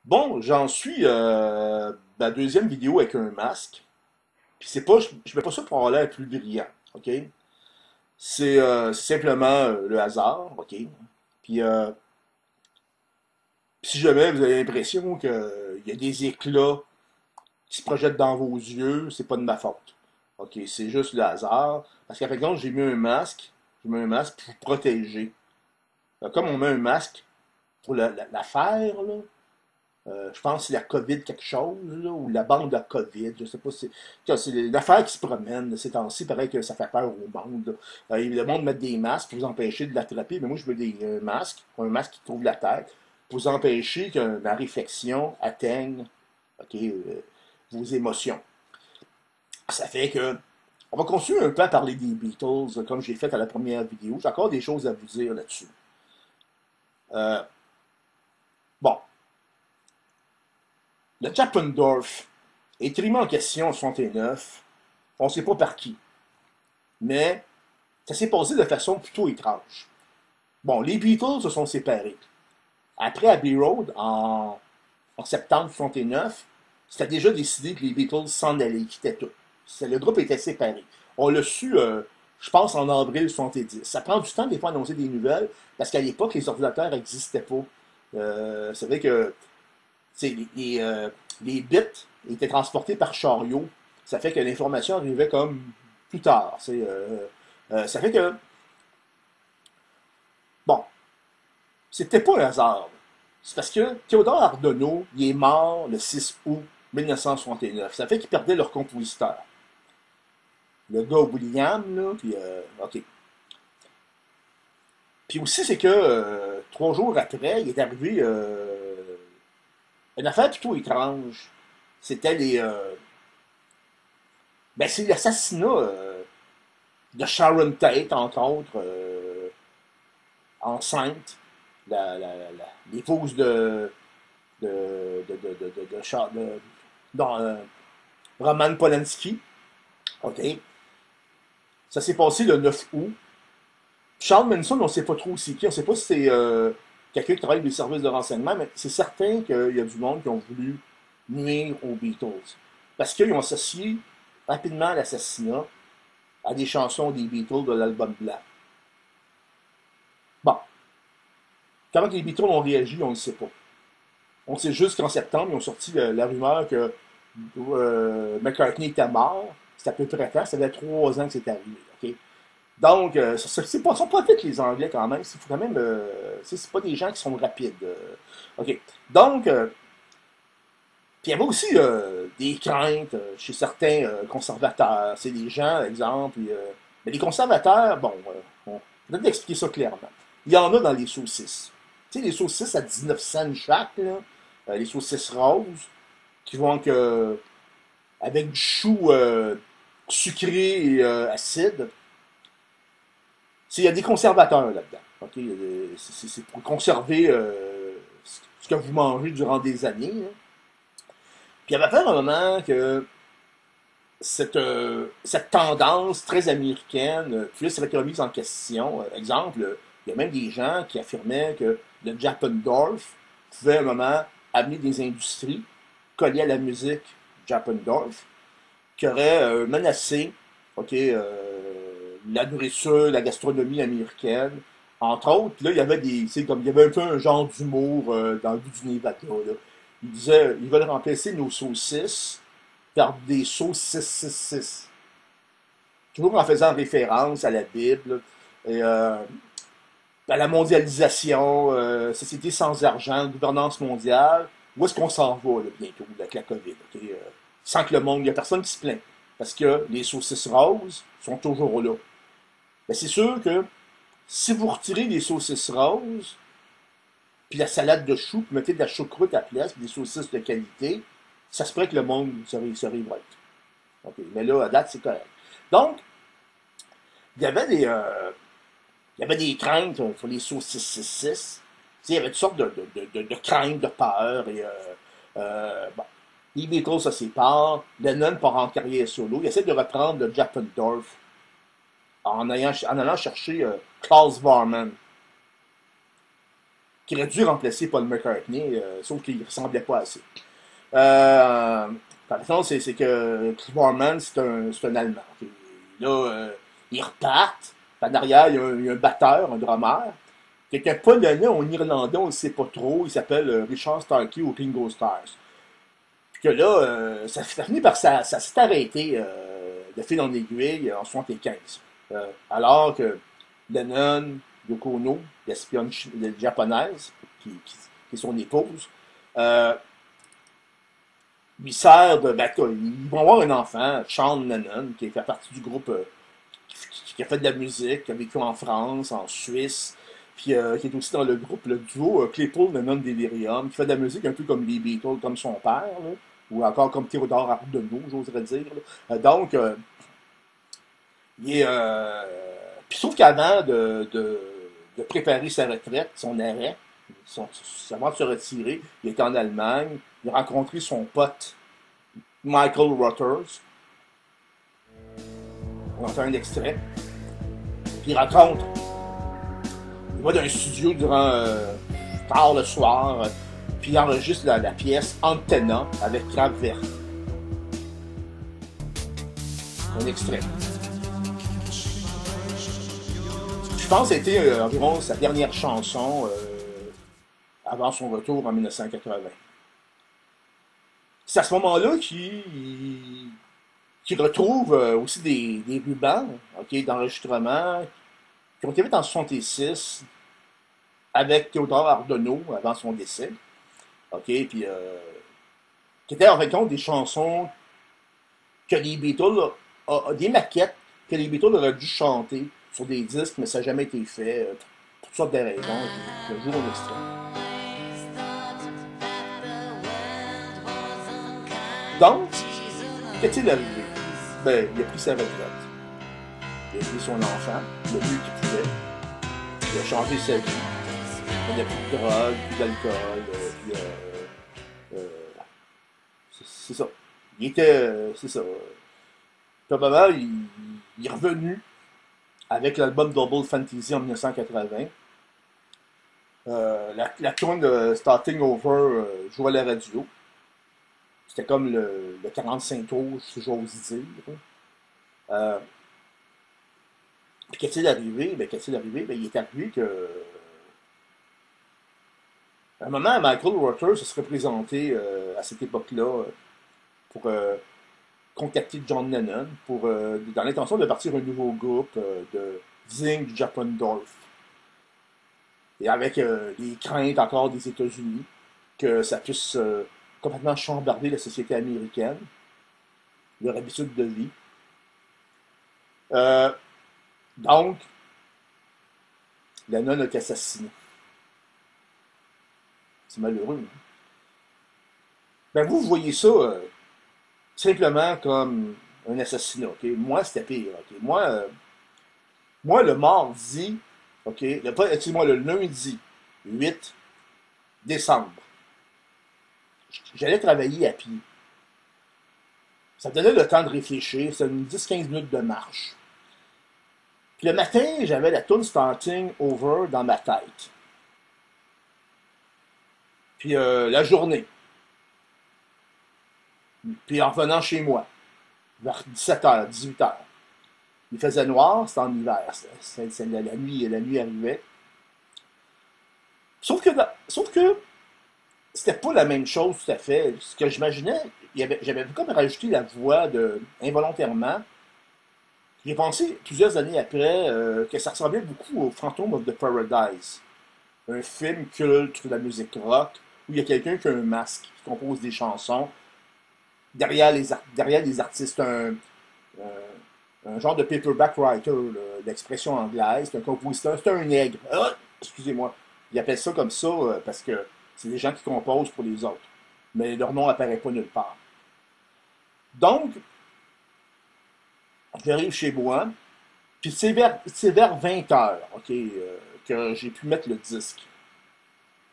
Bon, j'en suis ma deuxième vidéo avec un masque. Puis c'est pas, je mets pas ça pour avoir l'air plus brillant, ok? C'est simplement le hasard, ok? Puis si jamais vous avez l'impression qu'il y a des éclats qui se projettent dans vos yeux, c'est pas de ma faute. Ok, c'est juste le hasard. Parce qu'à exemple, j'ai mis un masque pour protéger. Comme on met un masque pour la faire, là, je pense que c'est la COVID quelque chose, là, ou la bande de COVID, je sais pas si c'est l'affaire qui se promène ces temps-ci, paraît que ça fait peur au monde. Le monde met des masques pour vous empêcher de l'attraper, mais moi je veux des un masque qui couvre la tête, pour vous empêcher que la réflexion atteigne ok, vos émotions. Ça fait que on va continuer un peu à parler des Beatles, comme j'ai fait à la première vidéo. J'ai encore des choses à vous dire là-dessus. Euh, bon, le Chappendorf est trimé en question en 69. On ne sait pas par qui. Mais ça s'est passé de façon plutôt étrange. Bon, les Beatles se sont séparés. Après Abbey Road, en septembre 69, c'était déjà décidé que les Beatles s'en allaient, ils quittaient tout. Le groupe était séparé. On l'a su, je pense, en avril 70. Ça prend du temps des fois à annoncer des nouvelles, parce qu'à l'époque, les ordinateurs n'existaient pas. C'est vrai que les bits étaient transportés par chariot. Ça fait que l'information arrivait comme plus tard. Ça fait que, bon, c'était pas un hasard. C'est parce que Théodore Arnaud, il est mort le 6 août 1969. Ça fait qu'ils perdaient leur compositeur. Le gars William, là, puis OK. Puis aussi, c'est que 3 jours après, il est arrivé une affaire plutôt étrange. C'était c'est l'assassinat de Sharon Tate, entre autres, enceinte, l'épouse de dans, Roman Polanski. OK. Ça s'est passé le 9 août. Charles Manson, on ne sait pas trop c'est qui. On ne sait pas si c'est quelqu'un qui travaille des services de renseignement, mais c'est certain qu'il y a du monde qui ont voulu nuire aux Beatles. Parce qu'ils ont associé rapidement l'assassinat à des chansons des Beatles de l'album blanc. Bon, comment les Beatles ont réagi, on ne sait pas. On sait juste qu'en septembre, ils ont sorti la rumeur que McCartney était mort. C'était à peu près temps. Ça faisait 3 ans que c'était arrivé. OK? Donc, c'est pas, sont pas vite les Anglais quand même. C'est quand même, c'est pas des gens qui sont rapides. OK. Donc, puis il y avait aussi des craintes chez certains conservateurs. C'est des gens, exemple, mais les conservateurs, bon, on peut expliquer ça clairement. Il y en a dans les saucisses. Tu sais, les saucisses à 19 cents chaque, là, les saucisses roses, qui vont avec du chou sucré et acide. Il y a des conservateurs là-dedans. Okay? C'est pour conserver ce que vous mangez durant des années. Hein. Puis il y avait fait un moment que cette tendance très américaine puisse être remise en question. Exemple, il y a même des gens qui affirmaient que le Japendorf pouvait à un moment amener des industries collées à la musique Japendorf qui auraient menacé la nourriture, la gastronomie américaine. Entre autres, là, il y avait comme il y avait un peu un genre d'humour dans le but du Nevada. Là. Ils disaient, ils veulent remplacer nos saucisses par des saucisses. Toujours en faisant référence à la Bible et à la mondialisation, société sans argent, gouvernance mondiale. Où est-ce qu'on s'en va là, bientôt avec la COVID? Okay? Sans que le monde, il n'y a personne qui se plaint. Parce que les saucisses roses sont toujours là. Ben, c'est sûr que si vous retirez les saucisses roses, puis la salade de choux, puis mettez de la choucroute à la place, puis des saucisses de qualité, ça se pourrait que le monde se révolte. Okay. Mais là, à date, c'est correct. Donc, il y avait il y avait des craintes sur les saucisses 6. Il y avait toutes sortes de craintes, de peurs. Et, bon. Les Beatles se séparent. Lennon part en carrière solo. Il essaie de reprendre le Japendorf en allant chercher Klaus Varman, qui aurait dû remplacer Paul McCartney, sauf qu'il ne ressemblait pas assez. Euh, Par exemple, c'est que Chris Barman, c'est un Allemand. Là, ils repartent. En arrière, il y a un batteur, un drummer. Quelqu'un polonais ou un irlandais, on ne sait pas trop. Il s'appelle Richard Starkey ou Ringo Starr. Puis que là, ça finit par ça s'est arrêté de fil en aiguille en 75. Alors que Lennon, Yoko Ono, l'espionne japonaise, qui est son épouse, euh, lui sert de. Ben, ils vont avoir un enfant, Sean Lennon, qui fait partie du groupe qui a fait de la musique, qui a vécu en France, en Suisse, puis qui est aussi dans le groupe, le duo Claypool Lennon Delirium, qui fait de la musique un peu comme les Beatles, comme son père, là, ou encore comme Théodore Arnaud, j'oserais dire. Donc, il est. Puis sauf qu'avant de préparer sa retraite, son arrêt, avant de se retirer, il était en Allemagne, il a rencontré son pote Michael Rogers. On entend un extrait. Puis il raconte, il va dans un studio durant tard le soir, puis il enregistre la pièce Antenna avec Crabe Verte. Un extrait. Je pense que c'était environ sa dernière chanson avant son retour en 1980. C'est à ce moment-là qu'il retrouve aussi des rubans, ok, d'enregistrement qui ont été faits en 66 avec Théodore Arnaud avant son décès. Ok, puis qui étaient en fait compte des chansons que les Beatles, des maquettes que les Beatles auraient dû chanter sur des disques, mais ça n'a jamais été fait pour toutes sortes de raisons. Je joue un extrait. Donc, qu'est-il arrivé? Ben, il a pris sa retraite. Il a pris son enfant, le mieux qu'il pouvait. Il a changé sa vie. Il n'y a plus de drogue, plus d'alcool, puis c'est ça. Il était, c'est ça. Probablement, il est revenu avec l'album Double Fantasy en 1980. La tune de Starting Over jouait à la radio. C'était comme le 45 tours, si j'ose dire. Euh, Puis qu'est-il arrivé? Ben, qu'est-il arrivé? Ben, il est arrivé que. À un moment, Michael Rogers se serait présenté à cette époque-là pour contacter John Lennon dans l'intention de partir un nouveau groupe de Zing Japondorf. Et avec les craintes encore des États-Unis que ça puisse complètement chambarder la société américaine, leur habitude de vie. Euh, donc, Lennon a été assassiné. C'est malheureux. Hein? Ben vous voyez ça simplement comme un assassinat. Okay? Moi, c'était pire. Okay? Moi, le mardi, okay? Excusez-moi, le lundi 8 décembre, j'allais travailler à pied. Ça me donnait le temps de réfléchir. C'était une 10-15 minutes de marche. Puis le matin, j'avais la tune Starting Over dans ma tête. Puis la journée. Puis en revenant chez moi, vers 17h, 18h. Il faisait noir, c'était en hiver. La nuit arrivait. Sauf que c'était pas la même chose tout à fait. Ce que j'imaginais, j'avais comme rajouté la voix involontairement. J'ai pensé plusieurs années après que ça ressemblait beaucoup au Phantom of the Paradise, un film culte de la musique rock où il y a quelqu'un qui a un masque, qui compose des chansons. Derrière les artistes, un genre de paperback writer, l'expression anglaise, c'est un compositeur, c'est un nègre. Ah, excusez-moi. Ils appellent ça comme ça parce que c'est des gens qui composent pour les autres. Mais leur nom n'apparaît pas nulle part. Donc, j'arrive chez moi, puis c'est vers 20 heures, ok, que j'ai pu mettre le disque.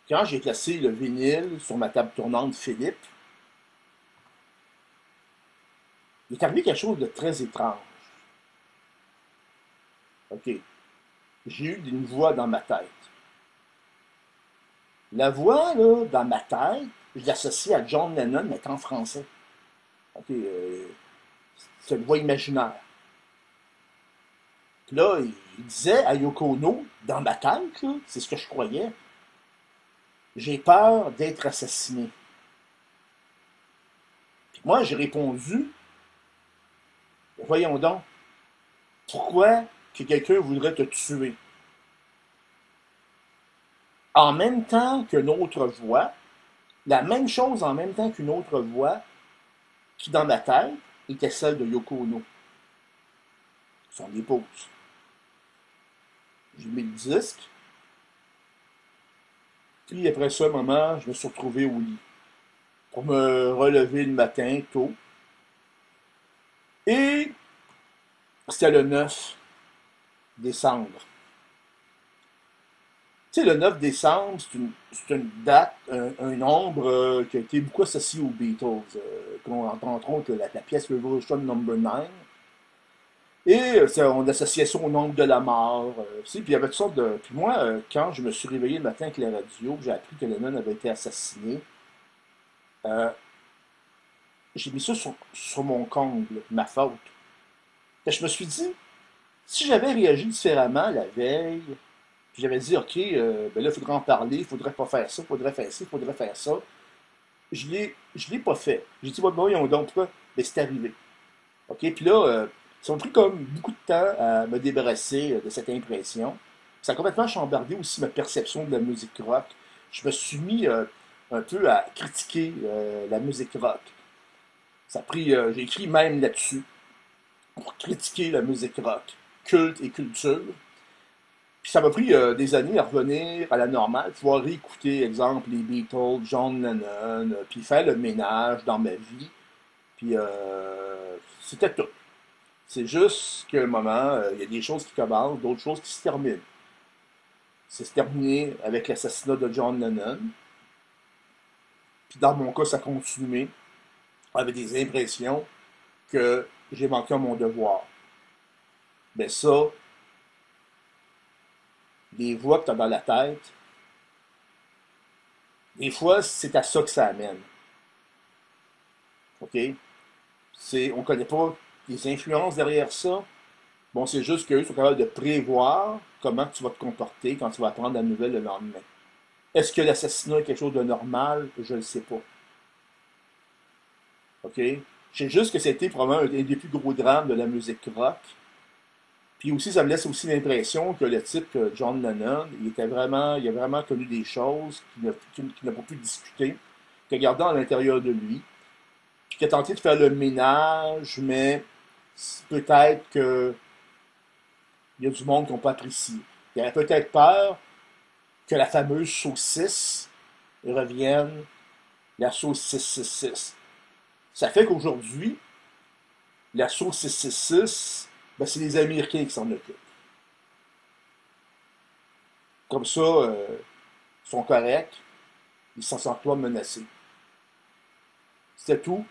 Quand j'ai placé le vinyle sur ma table tournante Philippe, il est arrivé quelque chose de très étrange. Ok, j'ai eu une voix dans ma tête. La voix, là, dans ma tête, je l'associe à John Lennon, mais en français. OK, c'est une voix imaginaire. Puis là, il disait à Yoko Ono, dans ma tête, là, c'est ce que je croyais, j'ai peur d'être assassiné. Puis moi, j'ai répondu, voyons donc, pourquoi que quelqu'un voudrait te tuer? En même temps qu'une autre voix, la même chose en même temps qu'une autre voix, qui dans ma tête était celle de Yoko Ono, son épouse. J'ai mis le disque, puis après ça, un moment, je me suis retrouvé au lit pour me relever le matin tôt. Et c'était le 9 décembre. Tu sais, le 9 décembre, c'est une date, un nombre qui a été beaucoup associé aux Beatles. On entend entre autres la pièce Revolution Number 9. Et on associait ça au nombre de la mort. Puis il y avait toutes sortes de. Puis moi, quand je me suis réveillé le matin avec la radio, j'ai appris que Lennon avait été assassiné, euh, j'ai mis ça sur mon comble, ma faute. Je me suis dit, si j'avais réagi différemment la veille, puis j'avais dit, OK, ben là, il faudrait en parler, il faudrait pas faire ça, il faudrait faire ça, il faudrait faire ça. Je l'ai pas fait. J'ai dit, ouais, ben voyons donc, pourquoi? Ben, c'est arrivé. OK, puis là, ça m'a pris comme beaucoup de temps à me débarrasser de cette impression. Ça a complètement chambardé aussi ma perception de la musique rock. Je me suis mis un peu à critiquer la musique rock. J'ai écrit même là-dessus, pour critiquer la musique rock, culte et culture. Puis ça m'a pris des années à revenir à la normale, pouvoir réécouter, exemple, les Beatles, John Lennon, puis faire le ménage dans ma vie. Puis c'était tout. C'est juste qu'à un moment, il y a des choses qui commencent, d'autres choses qui se terminent. C'est terminé avec l'assassinat de John Lennon. Puis dans mon cas, ça a continué avec des impressions que j'ai manqué à mon devoir. Ben ça, les voix que tu as dans la tête, des fois, c'est à ça que ça amène. OK? On ne connaît pas les influences derrière ça. Bon, c'est juste qu'eux sont capables de prévoir comment tu vas te comporter quand tu vas apprendre la nouvelle le lendemain. Est-ce que l'assassinat est quelque chose de normal? Je ne le sais pas. OK? Je sais juste que c'était probablement un des plus gros drames de la musique rock. Puis aussi, ça me laisse aussi l'impression que le type John Lennon, il a vraiment connu des choses qu'il n'a pas pu discuter, qu'il a gardé à l'intérieur de lui, puis qu'il a tenté de faire le ménage, mais peut-être qu'il y a du monde qui n'ont pas apprécié. Il avait peut-être peur que la fameuse saucisse revienne, la sauce 666. Ça fait qu'aujourd'hui, la sauce 666, ben, c'est les Américains qui s'en occupent. Comme ça, ils sont corrects, ils s'en sentent pas menacés. C'était tout.